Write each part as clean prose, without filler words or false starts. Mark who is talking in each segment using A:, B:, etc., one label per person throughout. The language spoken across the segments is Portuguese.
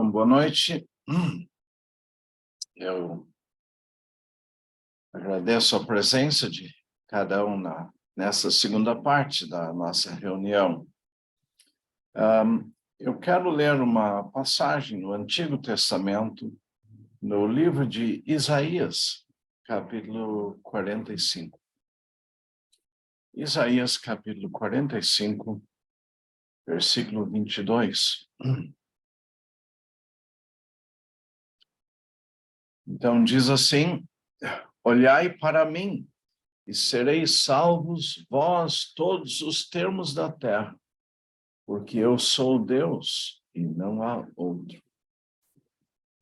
A: Então, boa noite. Eu agradeço a presença de cada um nessa segunda parte da nossa reunião. Eu quero ler uma passagem no Antigo Testamento, no livro de Isaías, capítulo 45. Isaías, capítulo 45, versículo 22. Então, diz assim: olhai para mim, e sereis salvos, vós, todos os termos da terra, porque eu sou Deus, e não há outro.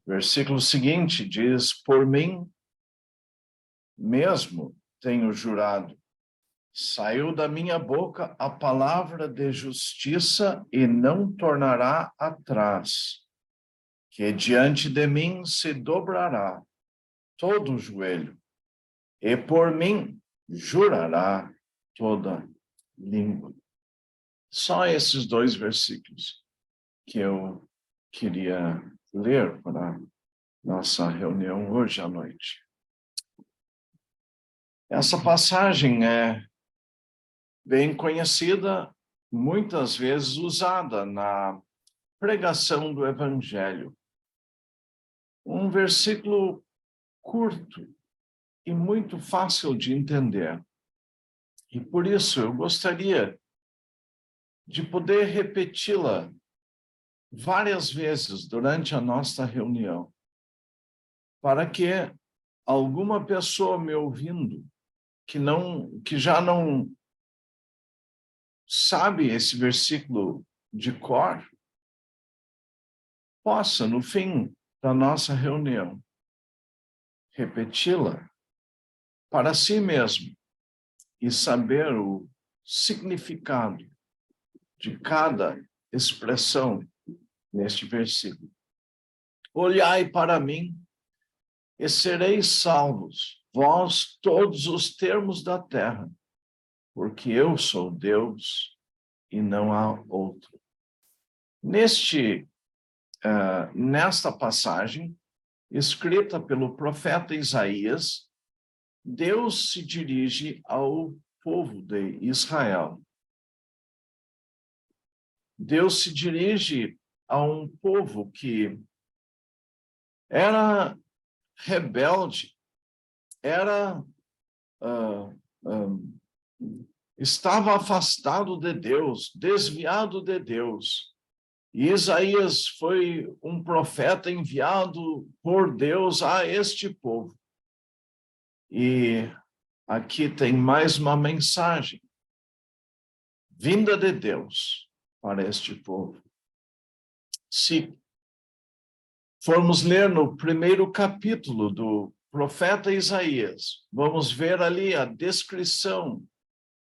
A: Versículo seguinte diz: por mim mesmo tenho jurado, saiu da minha boca a palavra de justiça, e não tornará atrás, que diante de mim se dobrará todo o joelho, e por mim jurará toda língua. Só esses dois versículos que eu queria ler para a nossa reunião hoje à noite. Essa passagem é bem conhecida, muitas vezes usada na pregação do Evangelho. Um versículo curto e muito fácil de entender. E por isso eu gostaria de poder repeti-la várias vezes durante a nossa reunião, para que alguma pessoa me ouvindo que já não sabe esse versículo de cor, possa, no fim da nossa reunião, repeti-la para si mesmo e saber o significado de cada expressão neste versículo. Olhai para mim e sereis salvos, vós todos os termos da terra, porque eu sou Deus e não há outro. Nesta passagem, escrita pelo profeta Isaías, Deus se dirige ao povo de Israel. Deus se dirige a um povo que era rebelde, estava afastado de Deus, desviado de Deus. E Isaías foi um profeta enviado por Deus a este povo. E aqui tem mais uma mensagem vinda de Deus para este povo. Se formos ler no primeiro capítulo do profeta Isaías, vamos ver ali a descrição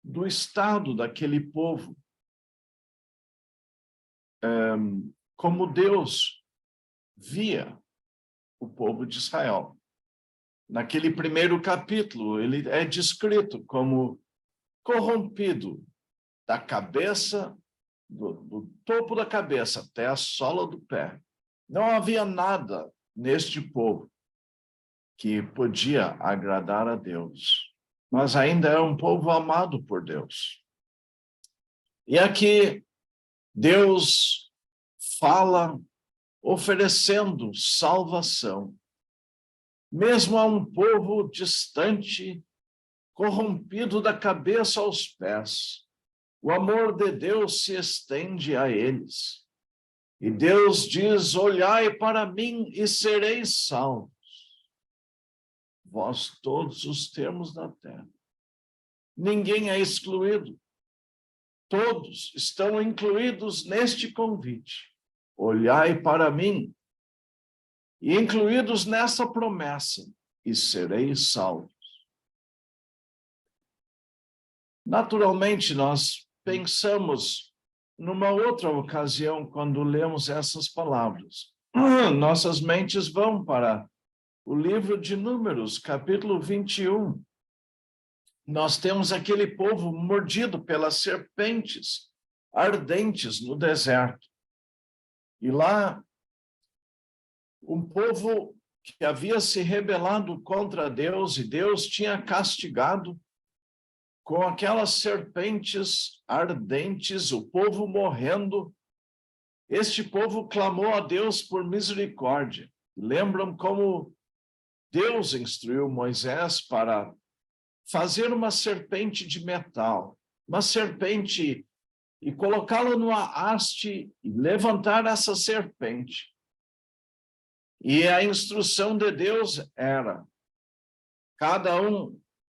A: do estado daquele povo, como Deus via o povo de Israel. Naquele primeiro capítulo, ele é descrito como corrompido da cabeça, do topo da cabeça até a sola do pé. Não havia nada neste povo que podia agradar a Deus, mas ainda é um povo amado por Deus. E aqui Deus fala oferecendo salvação, mesmo a um povo distante, corrompido da cabeça aos pés. O amor de Deus se estende a eles. E Deus diz: olhai para mim e sereis salvos, vós todos os termos da terra. Ninguém é excluído. Todos estão incluídos neste convite. Olhai para mim, e incluídos nessa promessa, e sereis salvos. Naturalmente, nós pensamos numa outra ocasião quando lemos essas palavras. Nossas mentes vão para o livro de Números, capítulo 21. Nós temos aquele povo mordido pelas serpentes ardentes no deserto. E lá um povo que havia se rebelado contra Deus e Deus tinha castigado com aquelas serpentes ardentes, o povo morrendo. Este povo clamou a Deus por misericórdia. Lembram como Deus instruiu Moisés para fazer uma serpente de metal, uma serpente, e colocá-la numa haste e levantar essa serpente. E a instrução de Deus era: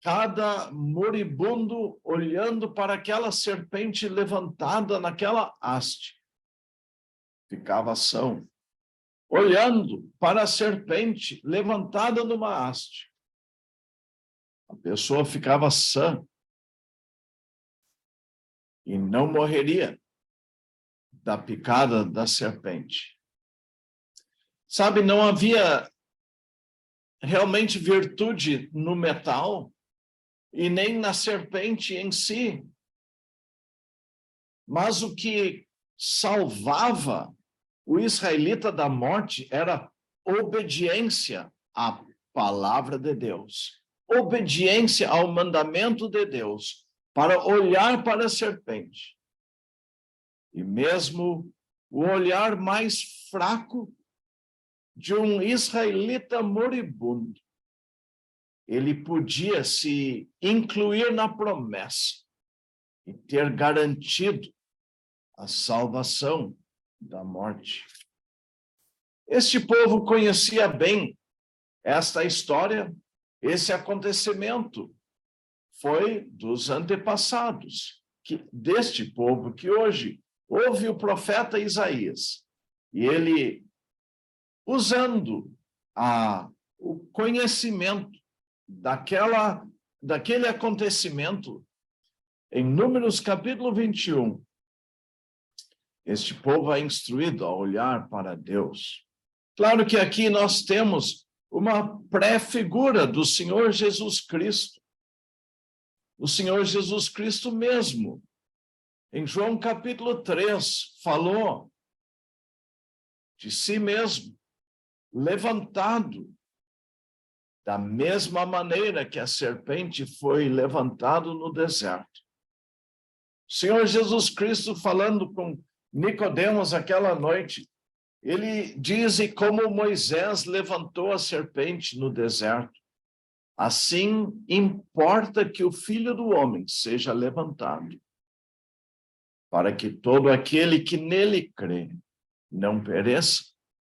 A: cada moribundo olhando para aquela serpente levantada naquela haste, ficava são. Olhando para a serpente levantada numa haste, a pessoa ficava sã e não morreria da picada da serpente. Sabe, não havia realmente virtude no metal e nem na serpente em si, mas o que salvava o israelita da morte era obediência à palavra de Deus, obediência ao mandamento de Deus, para olhar para a serpente. E mesmo o olhar mais fraco de um israelita moribundo, ele podia se incluir na promessa e ter garantido a salvação da morte. Este povo conhecia bem esta história, esse acontecimento foi dos antepassados deste povo que hoje ouve o profeta Isaías, e ele, usando o conhecimento daquele acontecimento, em Números capítulo 21, este povo é instruído a olhar para Deus. Claro que aqui nós temos uma pré-figura do Senhor Jesus Cristo. O Senhor Jesus Cristo mesmo, em João capítulo 3, falou de si mesmo, levantado, da mesma maneira que a serpente foi levantado no deserto. O Senhor Jesus Cristo, falando com Nicodemos aquela noite, ele diz: e como Moisés levantou a serpente no deserto, assim importa que o Filho do Homem seja levantado, para que todo aquele que nele crê não pereça,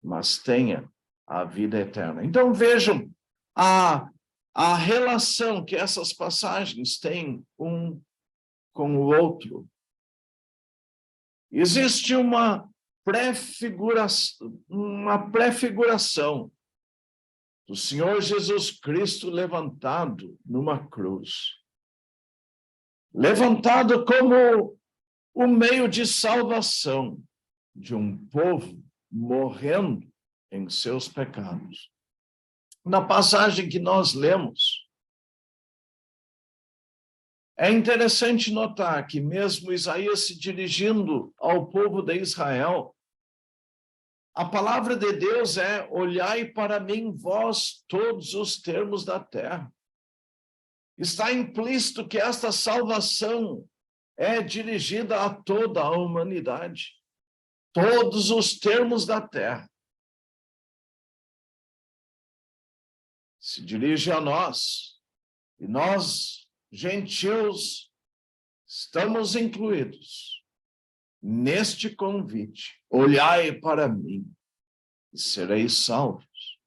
A: mas tenha a vida eterna. Então vejam a relação que essas passagens têm um com o outro. Existe uma prefiguração do Senhor Jesus Cristo levantado numa cruz. Levantado como o meio de salvação de um povo morrendo em seus pecados. Na passagem que nós lemos, é interessante notar que mesmo Isaías se dirigindo ao povo de Israel, a palavra de Deus é: olhai para mim, vós, todos os termos da terra. Está implícito que esta salvação é dirigida a toda a humanidade, todos os termos da terra. Se dirige a nós, e nós, gentios, estamos incluídos neste convite: olhai para mim e sereis salvos,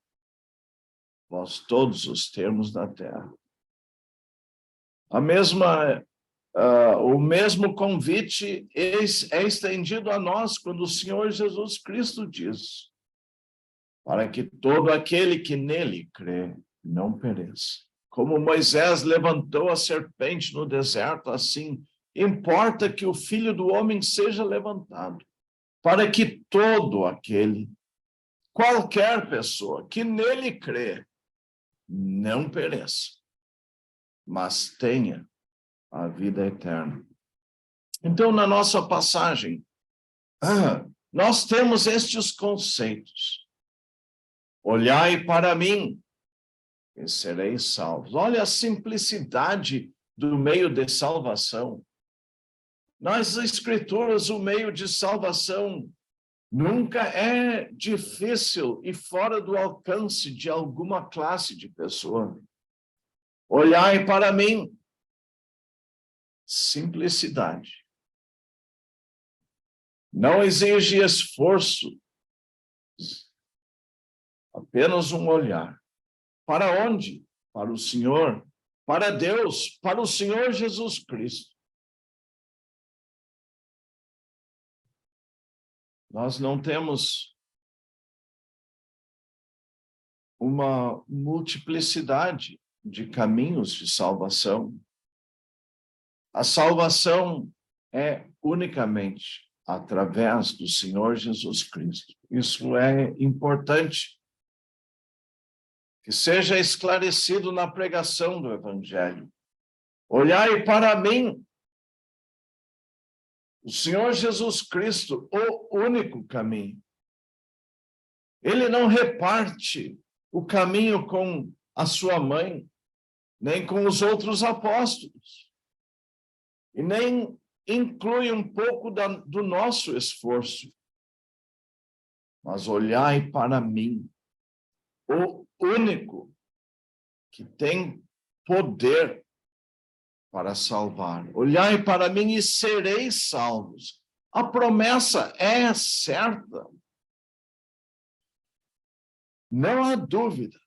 A: vós todos os termos da terra. O mesmo convite é estendido a nós quando o Senhor Jesus Cristo diz: para que todo aquele que nele crê não pereça. Como Moisés levantou a serpente no deserto, assim importa que o Filho do Homem seja levantado, para que todo aquele, qualquer pessoa que nele crê, não pereça, mas tenha a vida eterna. Então, na nossa passagem, nós temos estes conceitos. Olhai para mim e sereis salvos. Olha a simplicidade do meio de salvação. Nas Escrituras, o meio de salvação nunca é difícil e fora do alcance de alguma classe de pessoa. Olhai para mim. Simplicidade. Não exige esforço. Apenas um olhar. Para onde? Para o Senhor, para Deus, para o Senhor Jesus Cristo. Nós não temos uma multiplicidade de caminhos de salvação. A salvação é unicamente através do Senhor Jesus Cristo. Isso é importante que seja esclarecido na pregação do Evangelho. Olhai para mim, o Senhor Jesus Cristo, o único caminho. Ele não reparte o caminho com a sua mãe, nem com os outros apóstolos, e nem inclui um pouco do nosso esforço. Mas olhai para mim, o único que tem poder para salvar. Olhai para mim e sereis salvos. A promessa é certa. Não há dúvida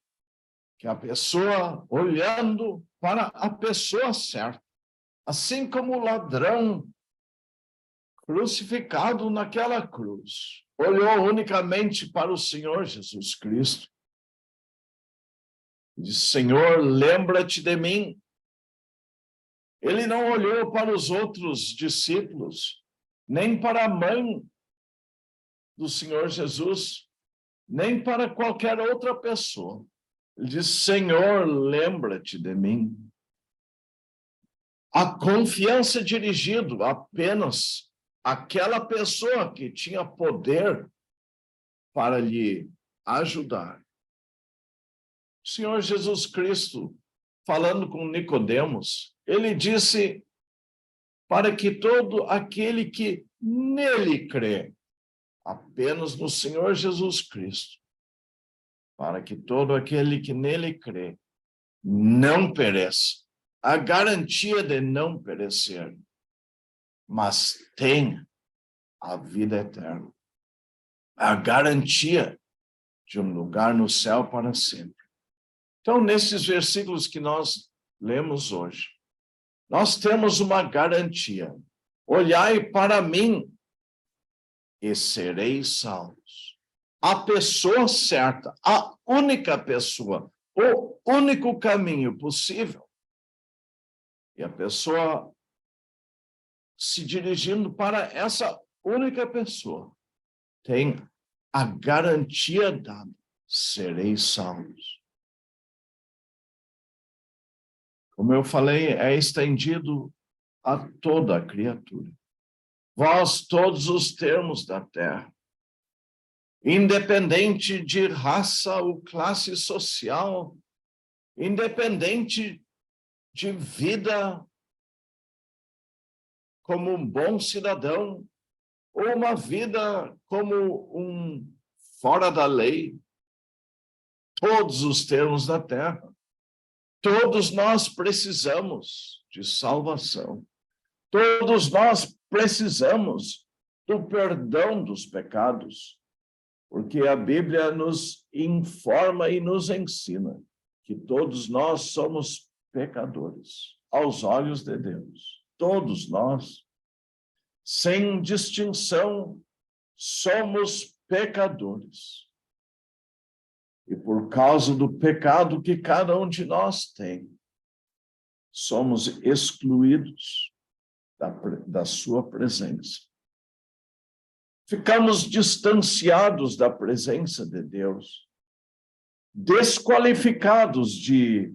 A: que a pessoa, olhando para a pessoa certa, assim como o ladrão crucificado naquela cruz, olhou unicamente para o Senhor Jesus Cristo, disse: Senhor, lembra-te de mim. Ele não olhou para os outros discípulos, nem para a mãe do Senhor Jesus, nem para qualquer outra pessoa. Ele disse: Senhor, lembra-te de mim. A confiança dirigida apenas àquela pessoa que tinha poder para lhe ajudar. O Senhor Jesus Cristo, falando com Nicodemos, ele disse para que todo aquele que nele crê, apenas no Senhor Jesus Cristo, para que todo aquele que nele crê não pereça. A garantia de não perecer, mas tenha a vida eterna. A garantia de um lugar no céu para sempre. Então, nesses versículos que nós lemos hoje, nós temos uma garantia. Olhai para mim e sereis salvos. A pessoa certa, a única pessoa, o único caminho possível. E a pessoa se dirigindo para essa única pessoa tem a garantia dada: sereis salvos. Como eu falei, é estendido a toda a criatura. Vós, todos os termos da terra, independente de raça ou classe social, independente de vida como um bom cidadão, ou uma vida como um fora da lei, todos os termos da terra. Todos nós precisamos de salvação. Todos nós precisamos do perdão dos pecados, porque a Bíblia nos informa e nos ensina que todos nós somos pecadores aos olhos de Deus. Todos nós, sem distinção, somos pecadores. E por causa do pecado que cada um de nós tem, somos excluídos da sua presença. Ficamos distanciados da presença de Deus, desqualificados de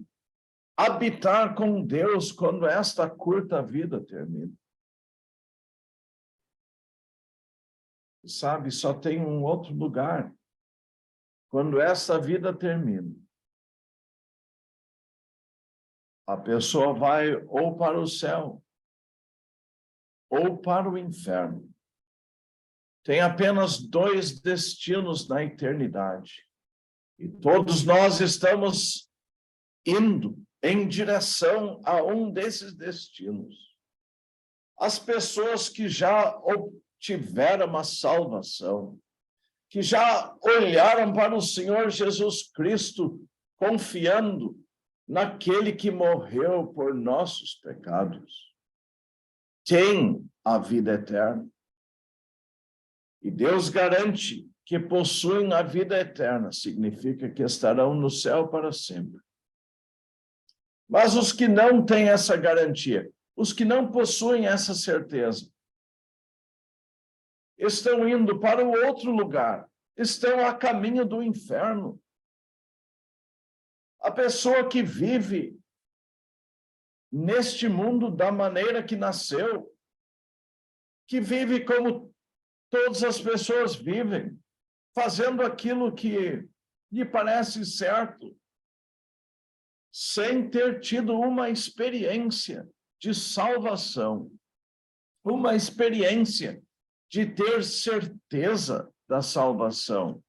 A: habitar com Deus quando esta curta vida termina. Sabe, só tem um outro lugar. quando essa vida termina, a pessoa vai ou para o céu, ou para o inferno. Tem apenas 2 destinos na eternidade. E todos nós estamos indo em direção a um desses destinos. As pessoas que já obtiveram a salvação, que já olharam para o Senhor Jesus Cristo, confiando naquele que morreu por nossos pecados, têm a vida eterna. E Deus garante que possuem a vida eterna, significa que estarão no céu para sempre. Mas os que não têm essa garantia, os que não possuem essa certeza, estão indo para o outro lugar, estão a caminho do inferno. A pessoa que vive neste mundo da maneira que nasceu, que vive como todas as pessoas vivem, fazendo aquilo que lhe parece certo, sem ter tido uma experiência de salvação, uma experiência de ter certeza da salvação,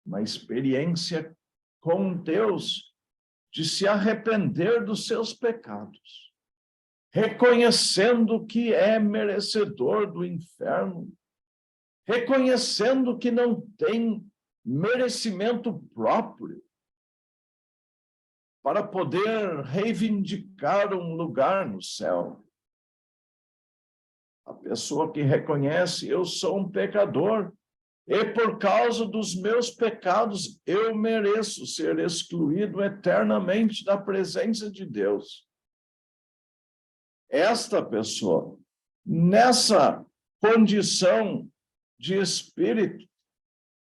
A: uma experiência com Deus, de se arrepender dos seus pecados, reconhecendo que é merecedor do inferno, reconhecendo que não tem merecimento próprio para poder reivindicar um lugar no céu. A pessoa que reconhece, eu sou um pecador, e por causa dos meus pecados, eu mereço ser excluído eternamente da presença de Deus. Esta pessoa, nessa condição de espírito,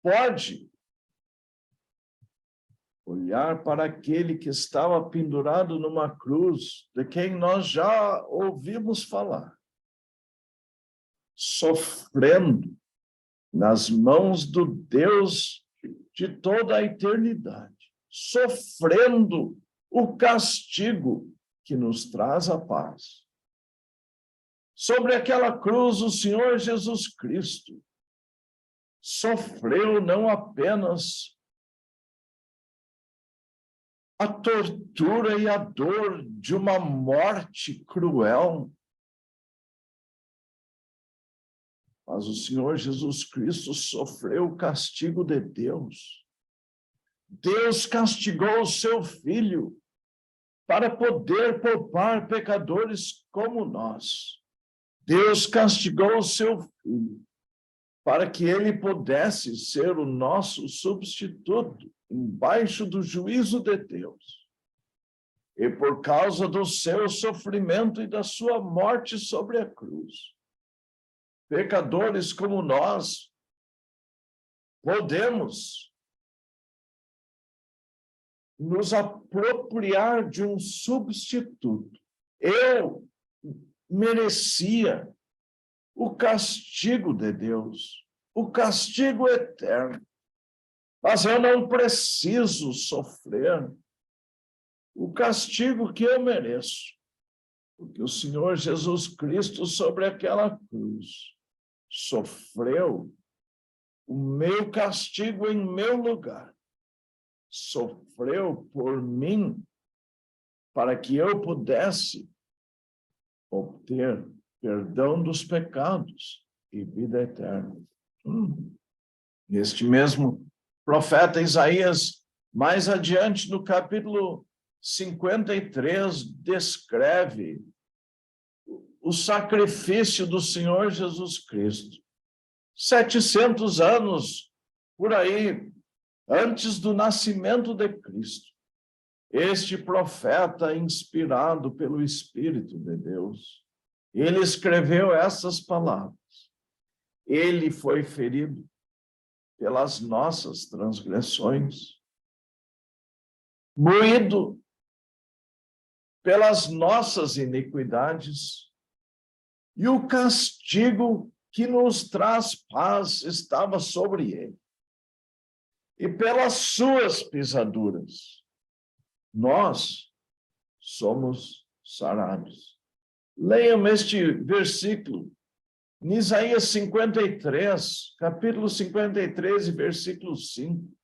A: pode olhar para aquele que estava pendurado numa cruz, de quem nós já ouvimos falar, sofrendo nas mãos do Deus de toda a eternidade, sofrendo o castigo que nos traz a paz. Sobre aquela cruz, o Senhor Jesus Cristo sofreu não apenas a tortura e a dor de uma morte cruel, mas o Senhor Jesus Cristo sofreu o castigo de Deus. Deus castigou o seu Filho para poder poupar pecadores como nós. Deus castigou o seu Filho para que ele pudesse ser o nosso substituto embaixo do juízo de Deus. E por causa do seu sofrimento e da sua morte sobre a cruz, pecadores como nós podemos nos apropriar de um substituto. Eu merecia o castigo de Deus, o castigo eterno, mas eu não preciso sofrer o castigo que eu mereço, porque o Senhor Jesus Cristo sobre aquela cruz sofreu o meu castigo em meu lugar, sofreu por mim para que eu pudesse obter perdão dos pecados e vida eterna. Este mesmo profeta Isaías, mais adiante no capítulo 53, descreve o sacrifício do Senhor Jesus Cristo. 700 anos, por aí, antes do nascimento de Cristo, este profeta, inspirado pelo Espírito de Deus, ele escreveu essas palavras. Ele foi ferido pelas nossas transgressões, moído pelas nossas iniquidades, e o castigo que nos traz paz estava sobre ele. e pelas suas pisaduras, nós somos sarados. Leiam este versículo, em Isaías 53, capítulo 53, versículo 5.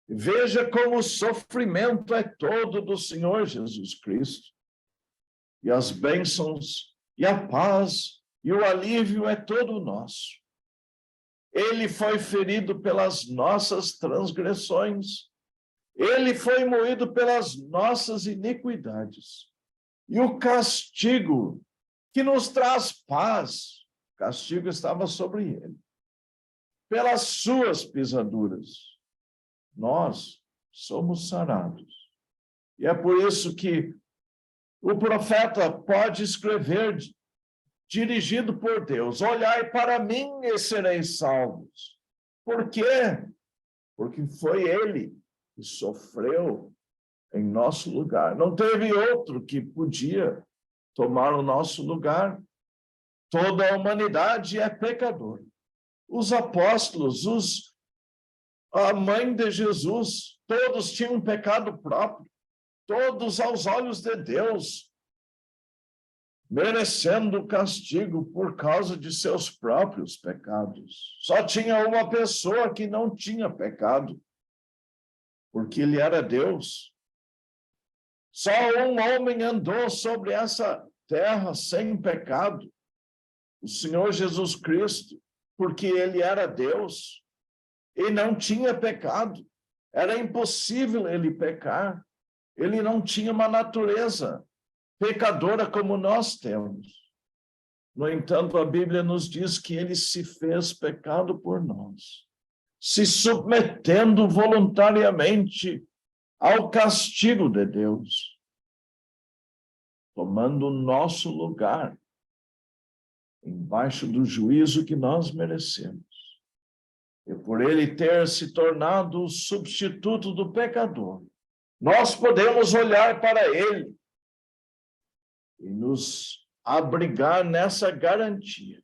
A: Veja como o sofrimento é todo do Senhor Jesus Cristo. E as bênçãos, e a paz, e o alívio é todo nosso. Ele foi ferido pelas nossas transgressões. Ele foi moído pelas nossas iniquidades. E o castigo que nos traz paz, o castigo estava sobre ele. Pelas suas pisaduras, nós somos sarados. E é por isso que o profeta pode escrever, dirigido por Deus: olhai para mim e sereis salvos. Por quê? Porque foi ele que sofreu em nosso lugar. Não teve outro que podia tomar o nosso lugar. Toda a humanidade é pecadora. Os apóstolos, a mãe de Jesus, todos tinham um pecado próprio, todos aos olhos de Deus, merecendo o castigo por causa de seus próprios pecados. Só tinha uma pessoa que não tinha pecado, porque ele era Deus. Só um homem andou sobre essa terra sem pecado, o Senhor Jesus Cristo, porque ele era Deus e não tinha pecado. Era impossível ele pecar. Ele não tinha uma natureza pecadora como nós temos. No entanto, a Bíblia nos diz que ele se fez pecado por nós, se submetendo voluntariamente ao castigo de Deus, tomando o nosso lugar embaixo do juízo que nós merecemos. E por ele ter se tornado o substituto do pecador, nós podemos olhar para ele e nos abrigar nessa garantia: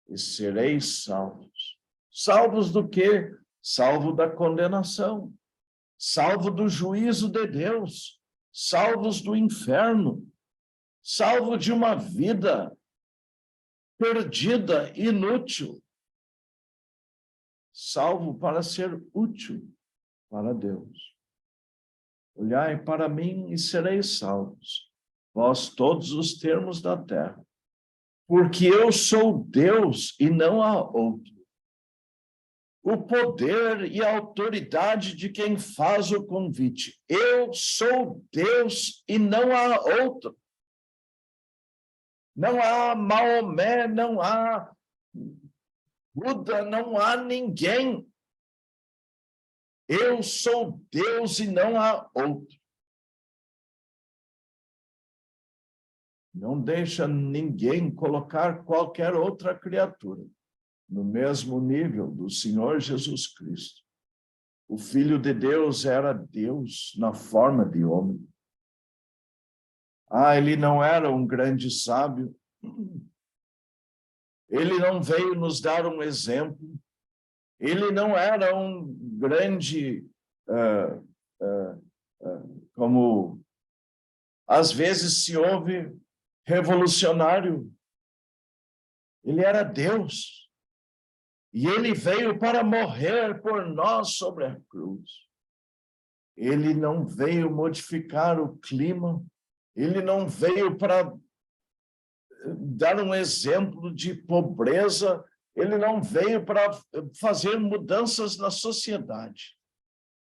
A: e sereis salvos. Salvos do quê? Salvo da condenação, salvo do juízo de Deus, salvos do inferno, salvo de uma vida perdida, inútil, salvo para ser útil para Deus. Olhai para mim e sereis salvos, vós todos os termos da terra, porque eu sou Deus e não há outro. O poder e a autoridade de quem faz o convite. Eu sou Deus e não há outro. Não há Maomé, não há Buda, não há ninguém. Eu sou Deus e não há outro. Não deixa ninguém colocar qualquer outra criatura no mesmo nível do Senhor Jesus Cristo. O Filho de Deus era Deus na forma de homem. Ele não era um grande sábio. Ele não veio nos dar um exemplo. Ele não era um grande, como às vezes se ouve, revolucionário. Ele era Deus. E ele veio para morrer por nós sobre a cruz. Ele não veio modificar o clima. Ele não veio para dar um exemplo de pobreza. Ele não veio para fazer mudanças na sociedade.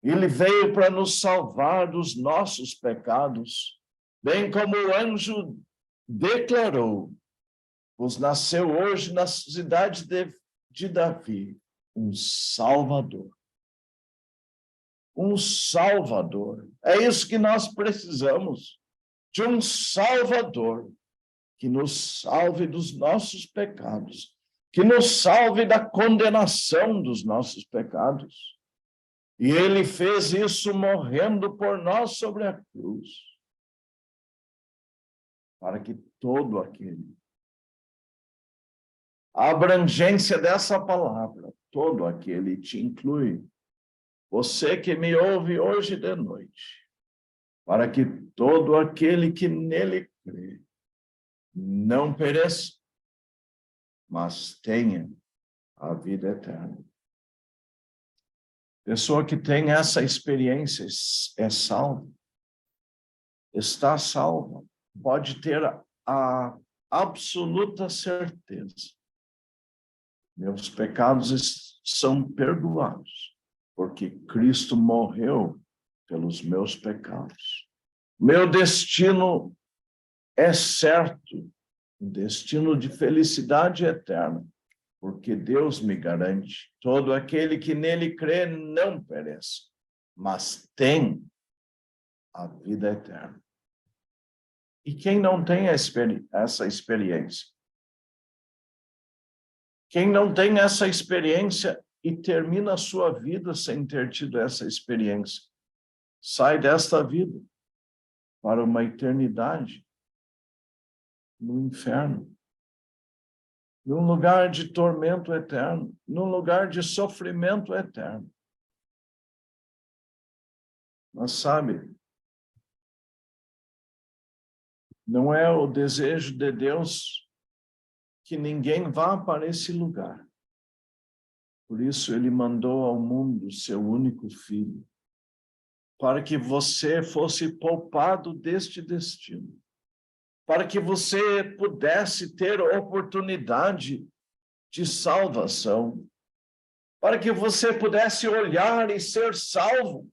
A: Ele veio para nos salvar dos nossos pecados, bem como o anjo declarou: vos nasceu hoje na cidade de Davi um Salvador. Um Salvador. É isso que nós precisamos, de um Salvador que nos salve dos nossos pecados, que nos salve da condenação dos nossos pecados. E ele fez isso morrendo por nós sobre a cruz, para que todo aquele... A abrangência dessa palavra todo aquele te inclui. Você que me ouve hoje de noite, para que todo aquele que nele crê não pereça, mas tenha a vida eterna. Pessoa que tem essa experiência é salva, está salva, pode ter a absoluta certeza. Meus pecados são perdoados, porque Cristo morreu pelos meus pecados. Meu destino é certo, um destino de felicidade eterna, porque Deus me garante, todo aquele que nele crê não perece, mas tem a vida eterna. E quem não tem essa experiência? Quem não tem essa experiência e termina a sua vida sem ter tido essa experiência, sai desta vida para uma eternidade no inferno, num lugar de tormento eterno, num lugar de sofrimento eterno. Mas sabe, não é o desejo de Deus que ninguém vá para esse lugar. Por isso ele mandou ao mundo seu único filho, para que você fosse poupado deste destino, para que você pudesse ter oportunidade de salvação, para que você pudesse olhar e ser salvo.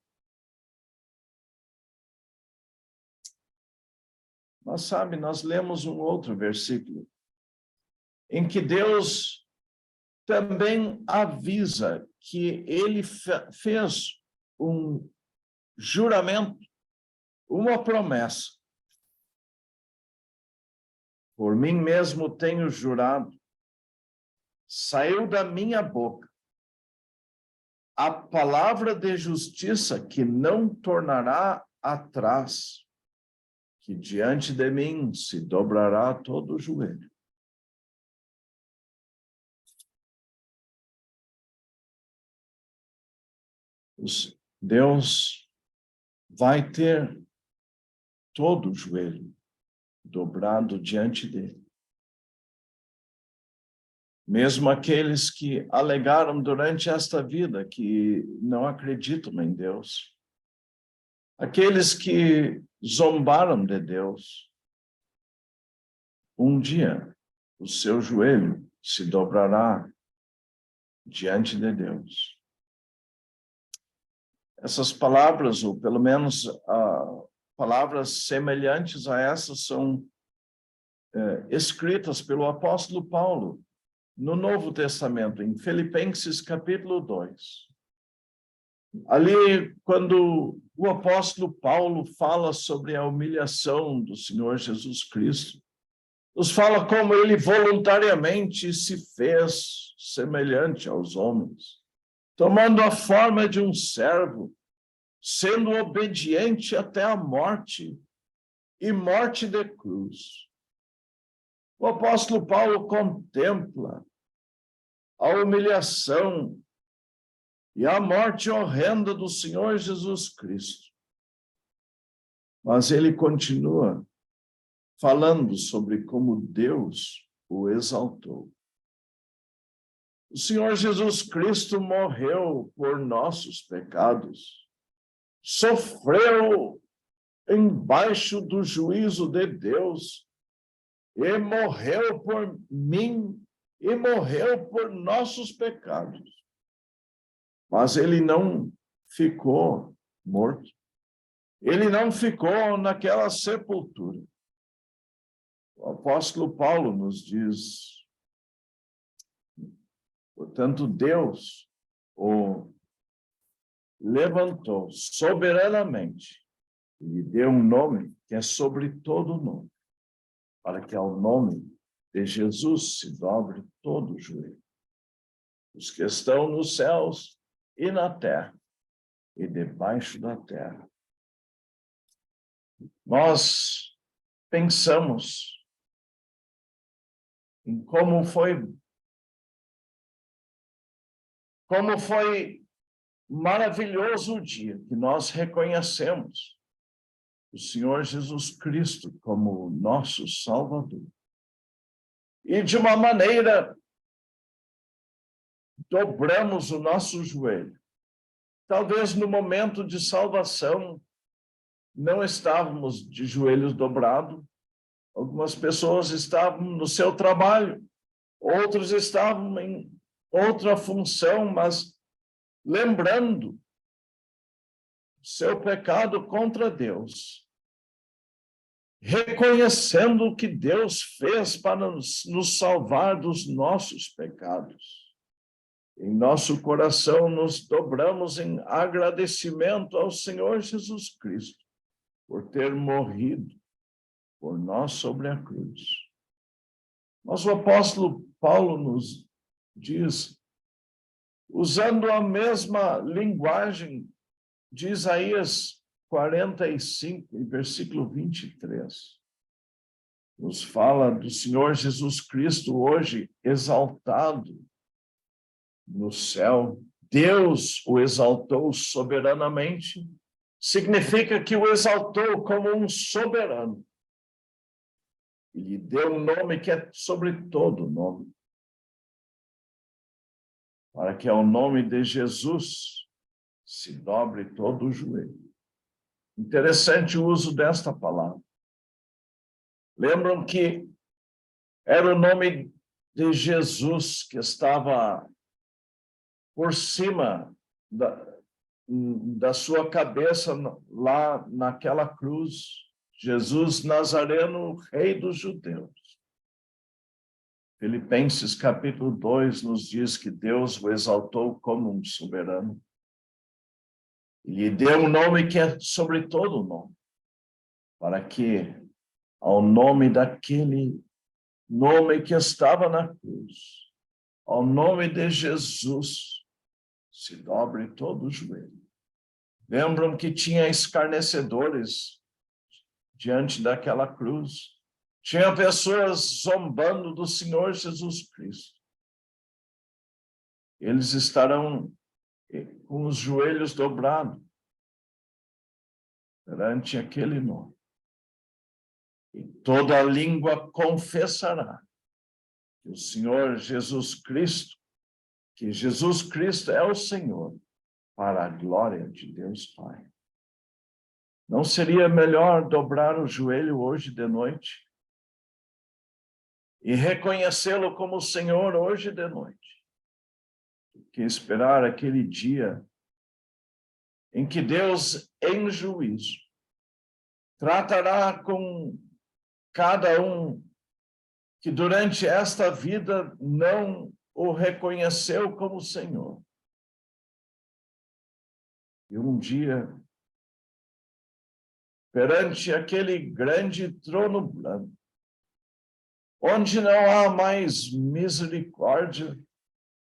A: Mas sabe, nós lemos um outro versículo, em que Deus também avisa que ele fez um juramento, uma promessa. Por mim mesmo tenho jurado, saiu da minha boca a palavra de justiça que não tornará atrás, que diante de mim se dobrará todo o joelho. Deus vai ter todo o joelho dobrado diante dele. Mesmo aqueles que alegaram durante esta vida que não acreditam em Deus, aqueles que zombaram de Deus, um dia o seu joelho se dobrará diante de Deus. Essas palavras, ou pelo menos palavras semelhantes a essas, são escritas pelo apóstolo Paulo no Novo Testamento, em Filipenses capítulo 2. Ali, quando o apóstolo Paulo fala sobre a humilhação do Senhor Jesus Cristo, nos fala como ele voluntariamente se fez semelhante aos homens, tomando a forma de um servo, sendo obediente até a morte, e morte de cruz. O apóstolo Paulo contempla a humilhação e a morte horrenda do Senhor Jesus Cristo. Mas ele continua falando sobre como Deus o exaltou. O Senhor Jesus Cristo morreu por nossos pecados, sofreu embaixo do juízo de Deus, e morreu por mim, e morreu por nossos pecados. Mas ele não ficou morto. Ele não ficou naquela sepultura. O apóstolo Paulo nos diz, portanto, Deus o levantou soberanamente e lhe deu um nome que é sobre todo nome, para que ao nome de Jesus se dobre todo o joelho. Os que estão nos céus e na terra e debaixo da terra. Nós pensamos em como foi Como foi maravilhoso o dia que nós reconhecemos o Senhor Jesus Cristo como nosso Salvador. E de uma maneira, dobramos o nosso joelho. Talvez no momento de salvação, não estávamos de joelhos dobrados. Algumas pessoas estavam no seu trabalho, outros estavam em outra função, mas lembrando seu pecado contra Deus, reconhecendo o que Deus fez para nos salvar dos nossos pecados. Em nosso coração, nos dobramos em agradecimento ao Senhor Jesus Cristo por ter morrido por nós sobre a cruz. Mas o apóstolo Paulo nos diz, usando a mesma linguagem de Isaías 45, versículo 23, nos fala do Senhor Jesus Cristo hoje exaltado no céu. Deus o exaltou soberanamente, significa que o exaltou como um soberano. E lhe deu um nome que é sobre todo nome, para que ao nome de Jesus se dobre todo o joelho. Interessante o uso desta palavra. Lembram que era o nome de Jesus que estava por cima da sua cabeça lá naquela cruz. Jesus Nazareno, Rei dos Judeus. Filipenses capítulo 2 nos diz que Deus o exaltou como um soberano. E lhe deu um nome que é sobre todo nome, para que ao nome daquele nome que estava na cruz, ao nome de Jesus, se dobre todo o joelho. Lembram que tinha escarnecedores diante daquela cruz. Tinha pessoas zombando do Senhor Jesus Cristo. Eles estarão com os joelhos dobrados perante aquele nome. E toda língua confessará que o Senhor Jesus Cristo, que Jesus Cristo é o Senhor, para a glória de Deus Pai. Não seria melhor dobrar o joelho hoje de noite e reconhecê-lo como o Senhor hoje de noite, do que esperar aquele dia em que Deus, em juízo, tratará com cada um que durante esta vida não o reconheceu como Senhor. E um dia, perante aquele grande trono branco, onde não há mais misericórdia,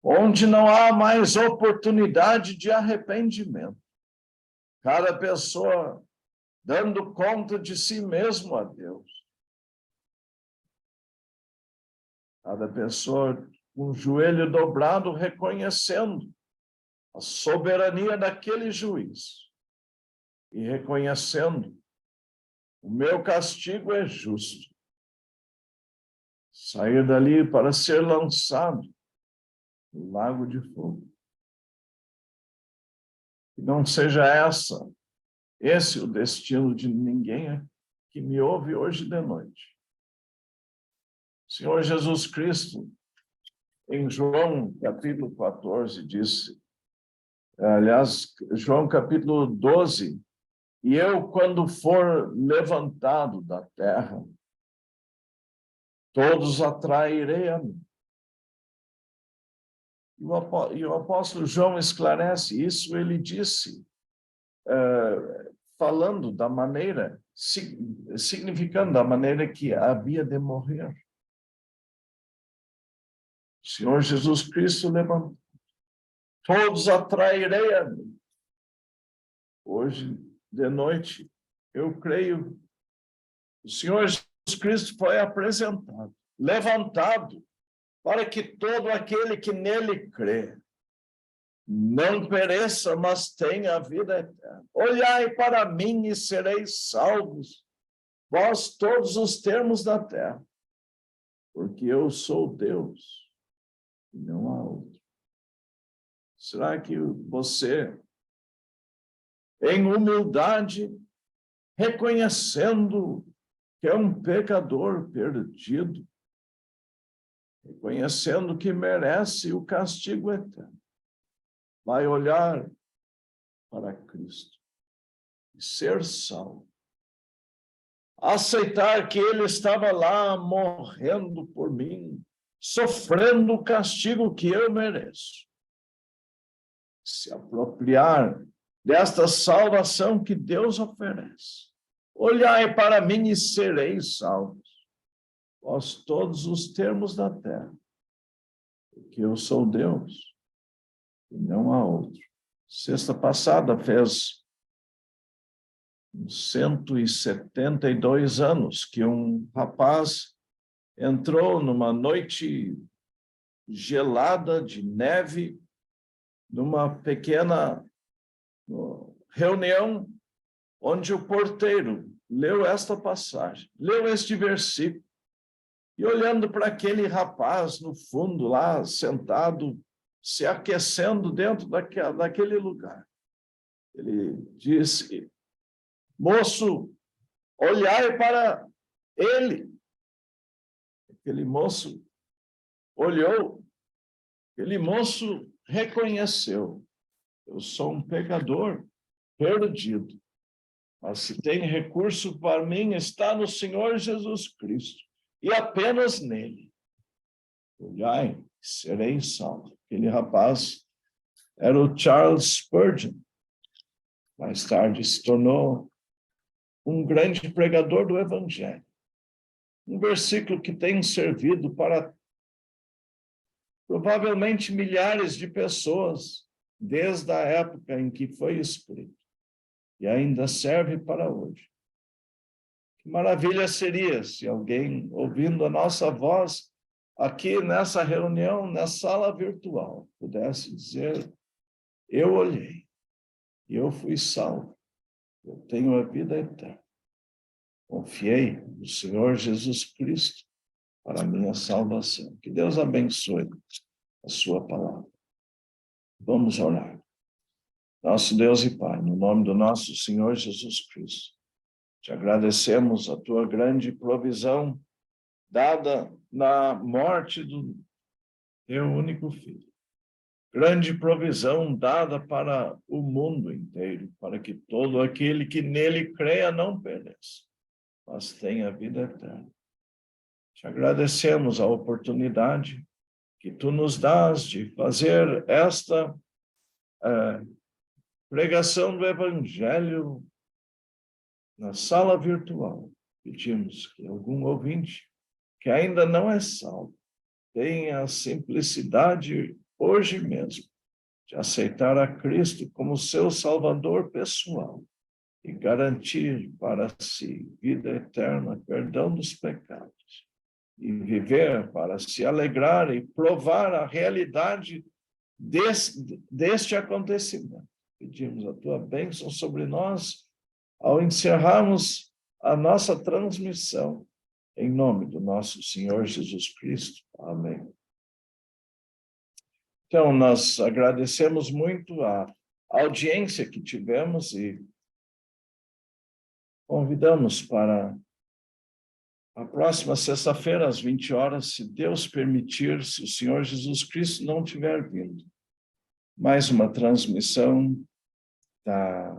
A: onde não há mais oportunidade de arrependimento, cada pessoa dando conta de si mesmo a Deus, cada pessoa com o joelho dobrado, reconhecendo a soberania daquele juiz e reconhecendo o meu castigo é justo. Sair dali para ser lançado no lago de fogo. Que não seja esse o destino de ninguém que me ouve hoje de noite. O Senhor Jesus Cristo, em João capítulo 14, disse, aliás, João capítulo 12, e eu, quando for levantado da terra, todos atrairei a mim. E o apóstolo João esclarece isso, ele disse, falando da maneira, significando da maneira que havia de morrer. O Senhor Jesus Cristo levantou. Todos atrairei a mim. Hoje, de noite, eu creio, o Senhor Jesus Cristo foi apresentado, levantado, para que todo aquele que nele crê não pereça, mas tenha a vida eterna. Olhai para mim e sereis salvos, vós todos os termos da terra, porque eu sou Deus e não há outro. Será que você, em humildade, reconhecendo que é um pecador perdido, reconhecendo que merece o castigo eterno, vai olhar para Cristo e ser salvo, aceitar que Ele estava lá morrendo por mim, sofrendo o castigo que eu mereço, se apropriar desta salvação que Deus oferece. Olhai para mim e sereis salvos, vós todos os termos da terra, porque eu sou Deus e não há outro. Sexta passada fez 172 anos que um rapaz entrou numa noite gelada de neve, numa pequena reunião, onde o porteiro leu esta passagem, leu este versículo, e olhando para aquele rapaz no fundo lá, sentado, se aquecendo dentro daquele lugar, ele disse: moço, olhai para ele. Aquele moço olhou, aquele moço reconheceu: eu sou um pecador perdido, mas se tem recurso para mim, está no Senhor Jesus Cristo, e apenas nele. Olhai, serei salvo. Aquele rapaz era o Charles Spurgeon. Mais tarde se tornou um grande pregador do Evangelho. Um versículo que tem servido para provavelmente milhares de pessoas desde a época em que foi escrito, e ainda serve para hoje. Que maravilha seria se alguém, ouvindo a nossa voz aqui nessa reunião, na sala virtual, pudesse dizer: eu olhei, eu fui salvo, eu tenho a vida eterna. Confiei no Senhor Jesus Cristo para a minha salvação. Que Deus abençoe a sua palavra. Vamos orar. Nosso Deus e Pai, no nome do nosso Senhor Jesus Cristo, te agradecemos a tua grande provisão dada na morte do teu único filho. Grande provisão dada para o mundo inteiro, para que todo aquele que nele creia não pereça, mas tenha vida eterna. Te agradecemos a oportunidade que tu nos dás de fazer esta pregação do Evangelho na sala virtual. Pedimos que algum ouvinte que ainda não é salvo tenha a simplicidade hoje mesmo de aceitar a Cristo como seu Salvador pessoal e garantir para si vida eterna, perdão dos pecados, e viver para se alegrar e provar a realidade deste acontecimento. Pedimos a tua bênção sobre nós ao encerrarmos a nossa transmissão, em nome do nosso Senhor Jesus Cristo. Amém. Então, nós agradecemos muito a audiência que tivemos e convidamos para a próxima sexta-feira, às 20 horas, se Deus permitir, se o Senhor Jesus Cristo não tiver vindo, mais uma transmissão da